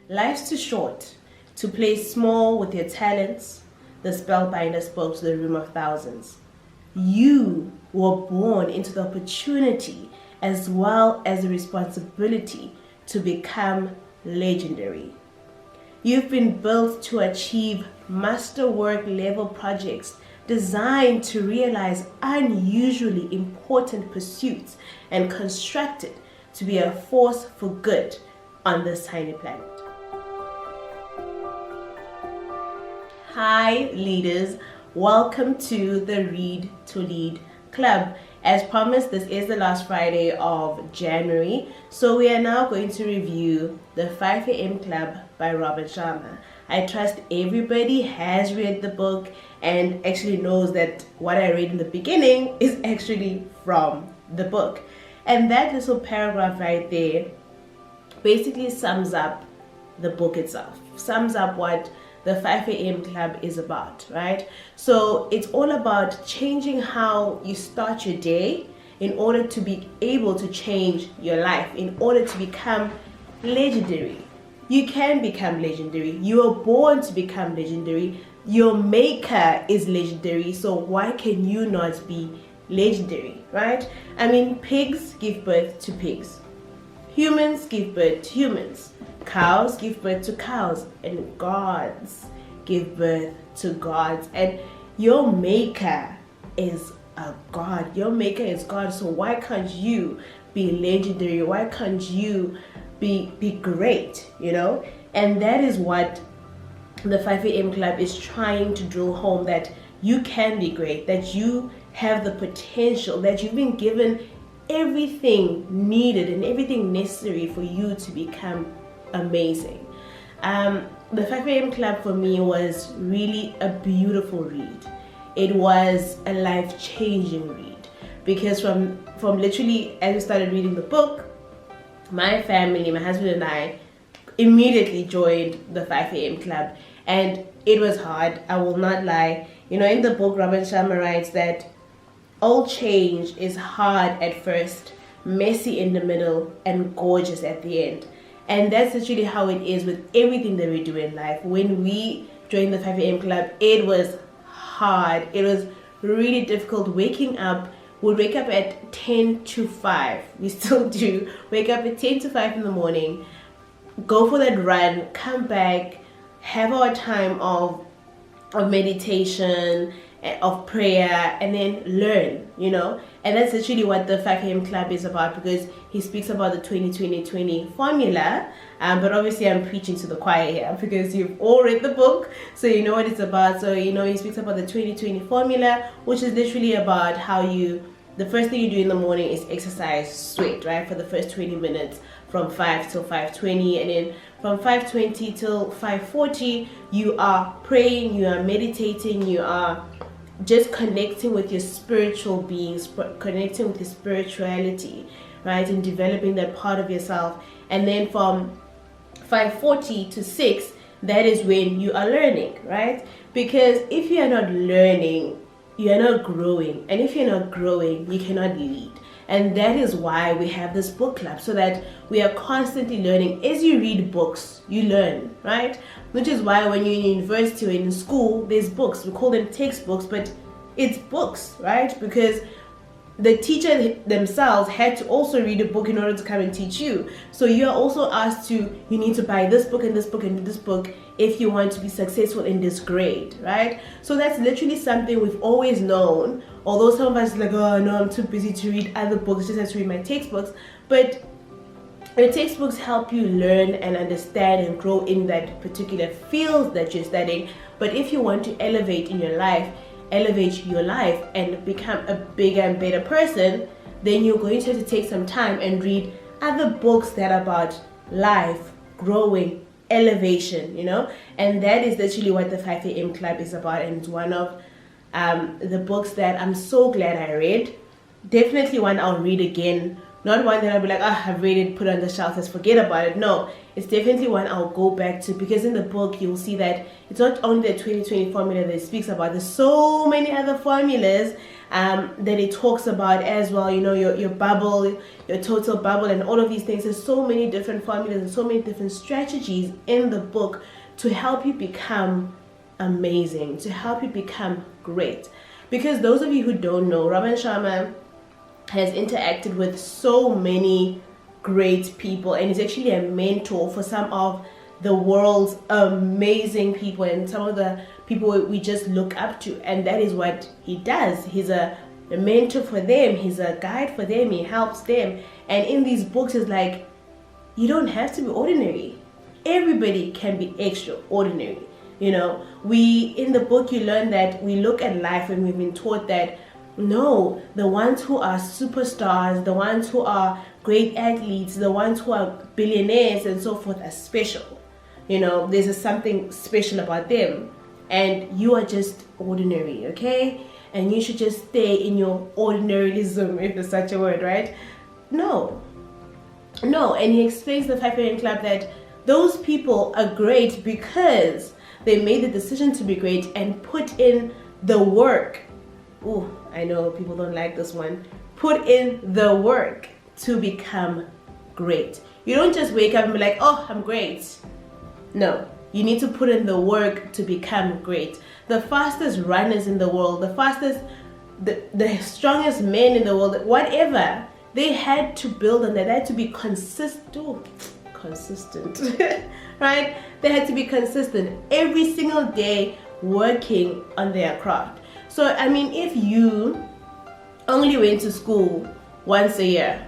Life's too short to play small with your talents. The Spellbinder spoke to the room of thousands. You were born into the opportunity as well as the responsibility to become legendary. You've been built to achieve masterwork-level projects designed to realize unusually important pursuits and constructed to be a force for good on this tiny planet. Hi leaders, welcome to the Read to Lead Club. As promised, this is the last Friday of January, so we are now going to review the 5 a.m. Club by Robin Sharma. I trust everybody has read the book and actually knows that what I read in the beginning is actually from the book. And that little paragraph right there basically sums up the book itself, sums up what the 5 a.m. Club is about, right? So it's all about changing how you start your day in order to be able to change your life, in order to become legendary. You can become legendary. You are born to become legendary. Your maker is legendary, so why can you not be legendary, right? I mean, pigs give birth to pigs. Humans give birth to humans. Cows give birth to cows, and gods give birth to gods. And your maker is a god. Your maker is God. So why can't you be legendary? Why can't you be great? You know? And that is what the 5 a.m. Club is trying to drill home, that you can be great, that you have the potential, that you've been given everything needed and everything necessary for you to become amazing. The 5 a.m. Club for me was really a beautiful read. It was a life-changing read because from literally as we started reading the book, my family, my husband and I immediately joined the 5 a.m. Club, and it was hard, I will not lie. You know, in the book, Robin Sharma writes that all change is hard at first, messy in the middle, and gorgeous at the end. And that's literally how it is with everything that we do in life. When we joined the 5 a.m. Club, it was hard. It was really difficult waking up. We'd wake up at 10 to 5. We still do. Wake up at 10 to 5 in the morning, go for that run, come back, have our time of meditation, of prayer, and then learn, you know. And that's literally what the 5 a.m. Club is about, because he speaks about the 20-20-20 formula, but obviously I'm preaching to the choir here because you've all read the book, so you know what it's about. So you know, he speaks about the 20-20 formula, which is literally about how the first thing you do in the morning is exercise, sweat, right, for the first 20 minutes from 5 till 5:20, and then from 5:20 till 5:40 you are praying, you are meditating, you are just connecting with your spiritual beings, connecting with your spirituality, right, and developing that part of yourself. And then from 5:40 to 6, that is when you are learning, right? Because if you are not learning, you are not growing, and if you're not growing, you cannot lead. And that is why we have this book club, so that we are constantly learning. As you read books, you learn, right? Which is why when you're in university or in school, there's books. We call them textbooks, but it's books, right? Because the teacher themselves had to also read a book in order to come and teach you. So you're also asked you need to buy this book and this book and this book if you want to be successful in this grade, right? So that's literally something we've always known, although some of us are like, oh no, I'm too busy to read other books, just have to read my textbooks. But your textbooks help you learn and understand and grow in that particular field that you're studying. But if you want to elevate your life and become a bigger and better person, then you're going to have to take some time and read other books that are about life, growing, elevation, you know. And that is literally what the 5 a.m. Club is about, and it's one of the books that I'm so glad I read. Definitely one I'll read again. Not one that I'll be like, I've read it, put it on the shelf, let's forget about it. No, it's definitely one I'll go back to, because in the book you'll see that it's not only the 20-20 formula that it speaks about. There's so many other formulas that it talks about as well, you know, your bubble, your total bubble, and all of these things. There's so many different formulas and so many different strategies in the book to help you become amazing, to help you become great. Because those of you who don't know, Robin Sharma has interacted with so many great people, and he's actually a mentor for some of the world's amazing people and some of the people we just look up to. And that is what he does. He's a mentor for them, he's a guide for them, he helps them. And in these books, it's like, you don't have to be ordinary. Everybody can be extraordinary. You know, in the book you learn that we look at life and we've been taught that no, the ones who are superstars, the ones who are great athletes, the ones who are billionaires and so forth are special. You know, there's something special about them, and you are just ordinary, okay? And you should just stay in your ordinaryism, if there's such a word, right? No. And he explains the 5 AM Club that those people are great because they made the decision to be great and put in the work. Ooh, I know people don't like this one. Put in the work to become great. You don't just wake up and be like, oh, I'm great. No, you need to put in the work to become great. The fastest runners in the world, the strongest men in the world, whatever, they had to build on that. They had to be consistent, right? They had to be consistent every single day working on their craft. So, I mean, if you only went to school once a year,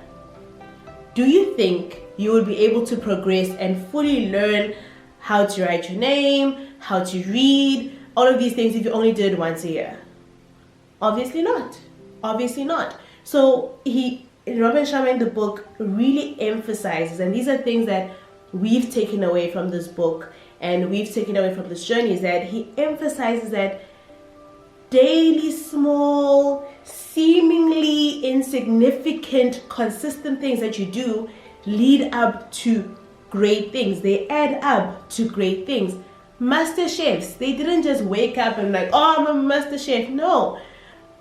do you think you would be able to progress and fully learn how to write your name, how to read, all of these things if you only did once a year? Obviously not. Obviously not. So Robin Sharma in the book really emphasizes, and these are things that we've taken away from this book and we've taken away from this journey, is that he emphasizes that daily, small, seemingly insignificant, consistent things that you do lead up to great things. They add up to great things. Master chefs, they didn't just wake up and like, oh, I'm a master chef. No,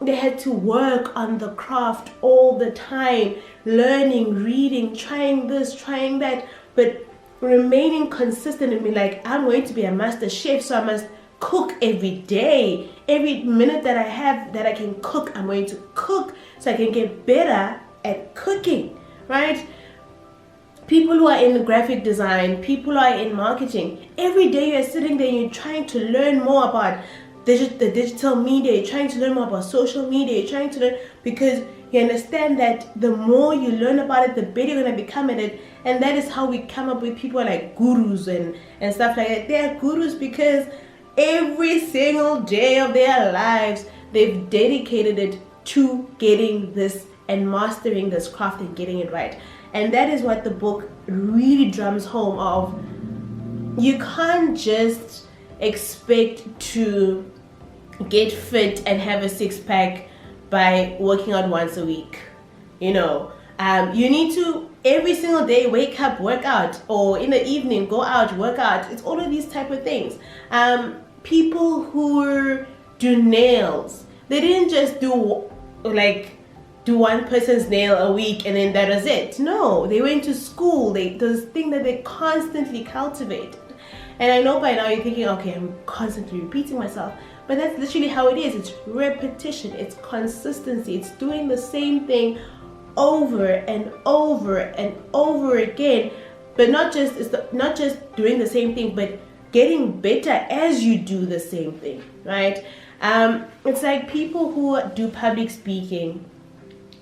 they had to work on the craft all the time, learning, reading, trying this, trying that, but remaining consistent and be like, I'm going to be a master chef, so I must cook every day. Every minute that I have that I can cook, I'm going to cook so I can get better at cooking, right? People who are in graphic design, people who are in marketing, every day you're sitting there and you're trying to learn more about the digital media, you're trying to learn more about social media, you're trying to learn, because you understand that the more you learn about it, the better you're going to become at it. And that is how we come up with people like gurus and stuff like that. They are gurus because every single day of their lives, they've dedicated it to getting this and mastering this craft and getting it right. And that is what the book really drums home of. You can't just expect to get fit and have a six-pack by working out once a week. You know, you need to every single day wake up, work out, or in the evening go out, work out. It's all of these type of things. People who do nails, they didn't just do one person's nail a week and then that was it. No, they went to school. There's a thing that they constantly cultivated. And I know by now you're thinking, okay, I'm constantly repeating myself, but that's literally how it is. It's repetition, it's consistency, it's doing the same thing over and over and over again. But not just doing the same thing, but getting better as you do the same thing, right? It's like people who do public speaking.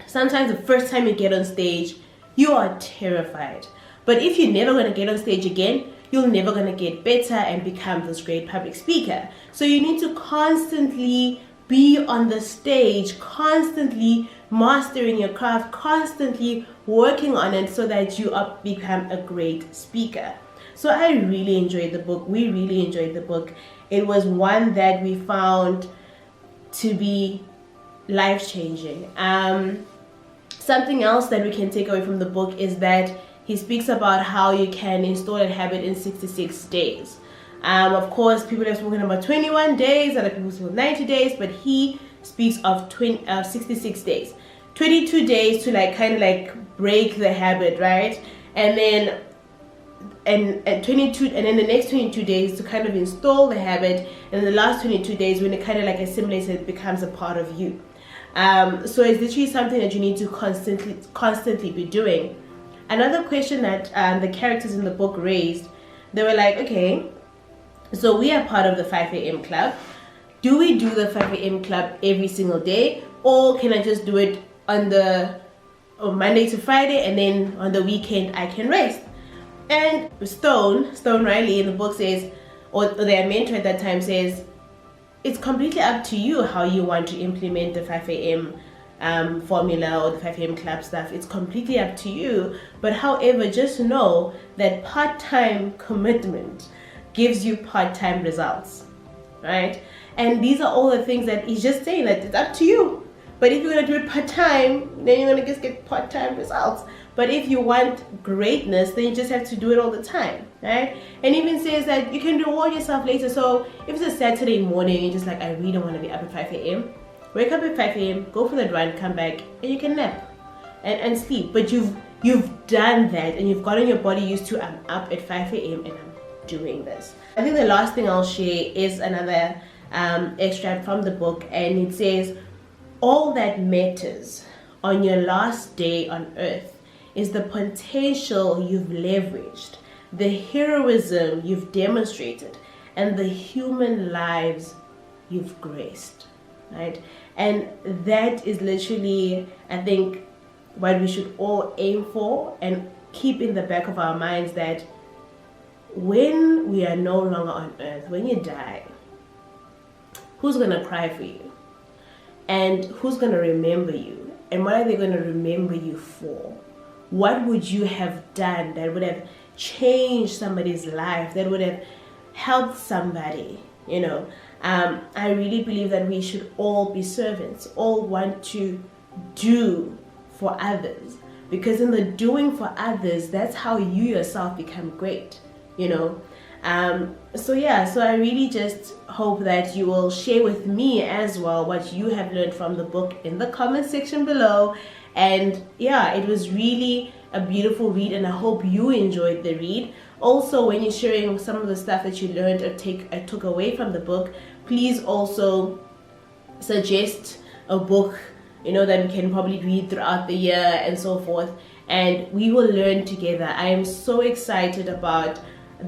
Sometimes the first time you get on stage, you are terrified. But if you're never going to get on stage again, you're never going to get better and become this great public speaker. So you need to constantly be on the stage, constantly mastering your craft, constantly working on it so that you become a great speaker. So I really enjoyed the book. We really enjoyed the book. It was one that we found to be life-changing. Something else that we can take away from the book is that he speaks about how you can install a habit in 66 days. Of course, people have spoken about 21 days, other people spoke 90 days, but he speaks of 66 days. 22 days to like kind of like break the habit, right? And then and 22, and then the next 22 days to kind of install the habit, and the last 22 days when it kind of like assimilates, it becomes a part of you. So it's literally something that you need to constantly be doing. Another question that the characters in the book raised, they were like, okay, so we are part of the 5 a.m. club. Do we do the 5 a.m. club every single day, or can I just do it on Monday to Friday, and then on the weekend I can rest? And Stone Riley in the book says, or their mentor at that time says, it's completely up to you how you want to implement the 5 a.m. Formula or the 5 a.m. club stuff. It's completely up to you. But however, just know that part-time commitment gives you part-time results, right? And these are all the things that he's just saying, that it's up to you. But if you're going to do it part-time, then you're going to just get part-time results. But if you want greatness, then you just have to do it all the time, right? And even says that you can reward yourself later. So if it's a Saturday morning, you're just like, I really don't want to be up at 5 a.m. Wake up at 5 a.m., go for that run, come back, and you can nap and sleep. But you've done that, and you've gotten your body used to, I'm up at 5 a.m. and I'm doing this. I think the last thing I'll share is another extract from the book, and it says, all that matters on your last day on earth is the potential you've leveraged, the heroism you've demonstrated, and the human lives you've graced, right? And that is literally, I think, what we should all aim for and keep in the back of our minds, that when we are no longer on earth, when you die, who's going to cry for you? And who's going to remember you? And what are they going to remember you for? What would you have done that would have changed somebody's life, that would have helped somebody, you know? I really believe that we should all be servants, all want to do for others. Because in the doing for others, that's how you yourself become great, you know? So I really just hope that you will share with me as well what you have learned from the book in the comment section below. And yeah, it was really a beautiful read, and I hope you enjoyed the read. Also, when you're sharing some of the stuff that you learned or took away from the book, please also suggest a book, you know, that we can probably read throughout the year and so forth, and we will learn together. I am so excited about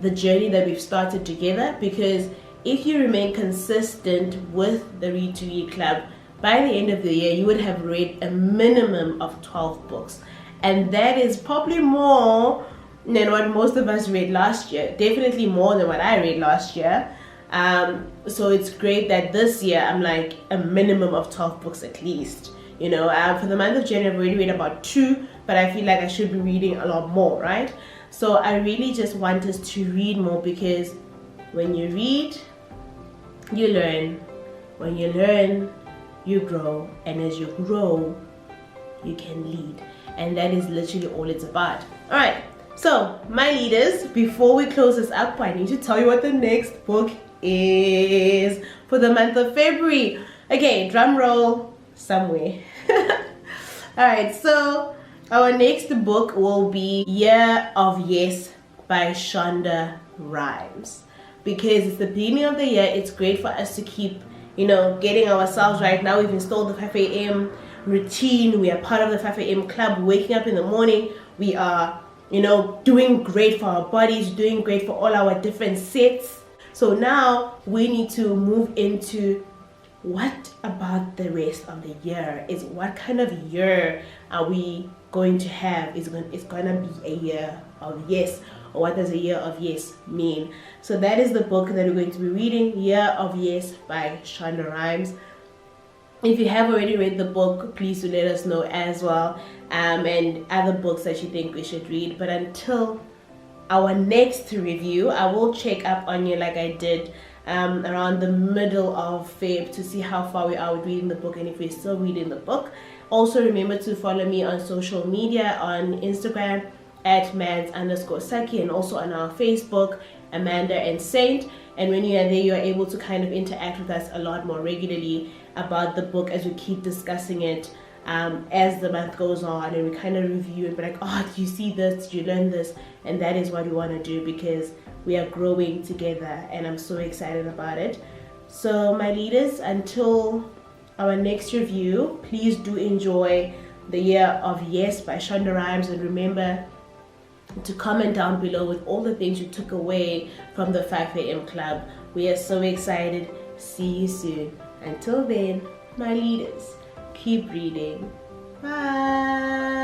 the journey that we've started together, because if you remain consistent with the Read to Read Club, by the end of the year you would have read a minimum of 12 books, and that is probably more than what most of us read last year, definitely more than what I read last year. So it's great that this year I'm like a minimum of 12 books at least, you know. For the month of January I've already read about 2, but I feel like I should be reading a lot more, right? So I really just want us to read more, because when you read, you learn. When you learn, you grow. And as you grow, you can lead. And that is literally all it's about. All right. So, my leaders, before we close this up, I need to tell you what the next book is for the month of February. Okay, drum roll somewhere. All right, so our next book will be Year of Yes by Shonda Rhimes. Because it's the beginning of the year, it's great for us to keep, you know, getting ourselves right. Now we've installed the 5 a.m. routine. We are part of the 5 a.m. club, waking up in the morning. We are, you know, doing great for our bodies, doing great for all our different sets. So now we need to move into what about the rest of the year? Is what kind of year are we going to have? It's gonna be a year of yes. Or what does a year of yes mean? So that is the book that we're going to be reading, Year of Yes by Shonda Rhimes. If you have already read the book, please do let us know as well, and other books that you think we should read. But until our next review, I will check up on you like I did around the middle of Feb to see how far we are with reading the book and if we're still reading the book. Also remember to follow me on social media, on Instagram at mads_saki, and also on our Facebook, Amanda and Saint. And when you are there, you're able to kind of interact with us a lot more regularly. about the book as we keep discussing it as the month goes on, and we kind of review and be like, oh, did you see this? Did you learn this? And that is what we want to do because we are growing together, and I'm so excited about it. So my leaders, until our next review, please do enjoy The Year of Yes by Shonda Rhimes, and remember to comment down below with all the things you took away from the 5 a.m. club. We are so excited. See you soon. Until then, my leaders, keep reading. Bye.